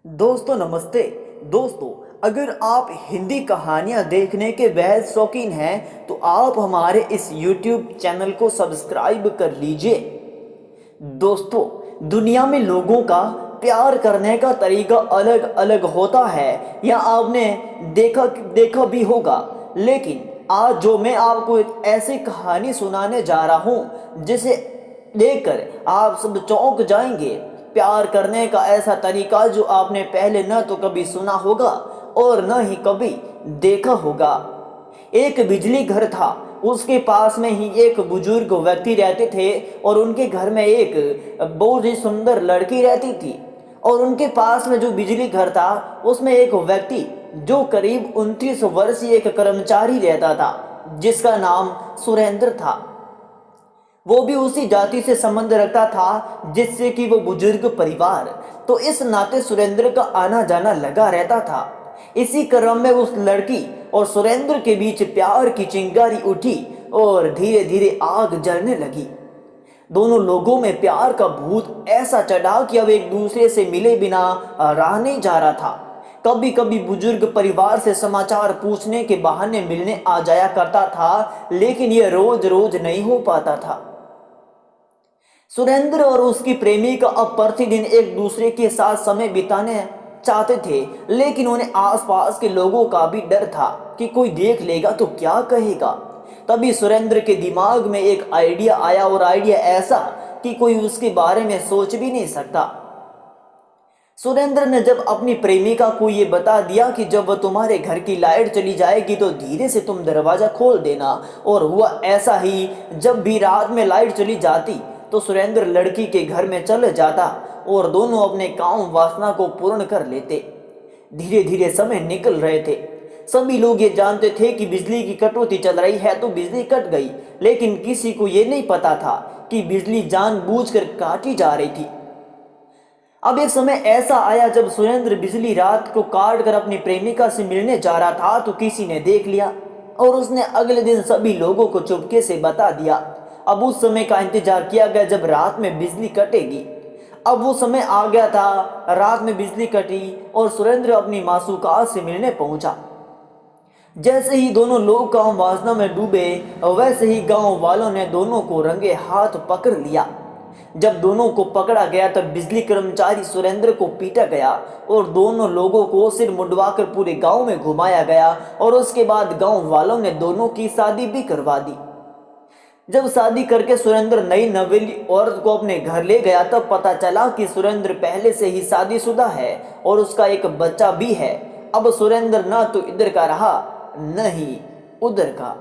दोस्तों नमस्ते। दोस्तों, अगर आप हिंदी कहानियाँ देखने के बेहद शौकीन हैं तो आप हमारे इस YouTube चैनल को सब्सक्राइब कर लीजिए। दोस्तों, दुनिया में लोगों का प्यार करने का तरीका अलग अलग होता है, या आपने देखा देखा भी होगा। लेकिन आज जो मैं आपको एक ऐसी कहानी सुनाने जा रहा हूँ जिसे देखकर आप सब चौंक जाएंगे। प्यार करने का ऐसा तरीका जो आपने पहले न तो कभी सुना होगा और न ही कभी देखा होगा। एक बिजली घर था। उसके पास में ही एक बुजुर्ग व्यक्ति रहते थे और उनके घर में एक बहुत ही सुंदर लड़की रहती थी। और उनके पास में जो बिजली घर था उसमें एक व्यक्ति जो करीब 29 वर्षीय एक कर्मचारी रहता था जिसका नाम सुरेंद्र था। वो भी उसी जाति से संबंध रखता था जिससे कि वो बुजुर्ग परिवार। तो इस नाते सुरेंद्र का आना जाना लगा रहता था। इसी क्रम में उस लड़की और सुरेंद्र के बीच प्यार की चिंगारी उठी और धीरे धीरे आग जलने लगी। दोनों लोगों में प्यार का भूत ऐसा चढ़ा कि अब एक दूसरे से मिले बिना रह नहीं जा रहा था। कभी कभी बुजुर्ग परिवार से समाचार पूछने के बहाने मिलने आ जाया करता था, लेकिन यह रोज रोज नहीं हो पाता था। सुरेंद्र और उसकी प्रेमिका अब प्रतिदिन एक दूसरे के साथ समय बिताने चाहते थे, लेकिन उन्हें आसपास के लोगों का भी डर था कि कोई देख लेगा तो क्या कहेगा। तभी सुरेंद्र के दिमाग में एक आइडिया आया, और आइडिया ऐसा कि कोई उसके बारे में सोच भी नहीं सकता। सुरेंद्र ने जब अपनी प्रेमिका को ये बता दिया कि जब तुम्हारे घर की लाइट चली जाएगी तो धीरे से तुम दरवाजा खोल देना, और हुआ ऐसा ही। जब भी रात में लाइट चली जाती तो सुरेंद्र लड़की के घर में चले जाता और दोनों अपने काम वासना को पूर्ण कर लेते। धीरे धीरे समय निकल रहे थे। सभी लोग ये जानते थे कि बिजली की कटौती चल रही है तो बिजली कट गई, लेकिन किसी को ये नहीं पता था कि बिजली जानबूझकर काटी जा रही थी। अब एक समय ऐसा आया जब सुरेंद्र बिजली रात को काट कर अपनी प्रेमिका से मिलने जा रहा था तो किसी ने देख लिया और उसने अगले दिन सभी लोगों को चुपके से बता दिया। अब उस समय का इंतजार किया गया जब रात में बिजली कटेगी। अब वो समय आ गया था। रात में बिजली कटी और सुरेंद्र अपनी मासूका से मिलने पहुंचा। जैसे ही दोनों लोग काम वासना में डूबे, वैसे ही गांव वालों ने दोनों को रंगे हाथ पकड़ लिया। जब दोनों को पकड़ा गया तब बिजली कर्मचारी सुरेंद्र को पीटा गया और दोनों लोगों को सिर मुंडवाकर पूरे गांव में घुमाया गया, और उसके बाद गांव वालों ने दोनों की शादी भी करवा दी। जब शादी करके सुरेंद्र नई नवेली औरत को अपने घर ले गया तब पता चला कि सुरेंद्र पहले से ही शादीशुदा है और उसका एक बच्चा भी है। अब सुरेंद्र न तो इधर का रहा न ही उधर का।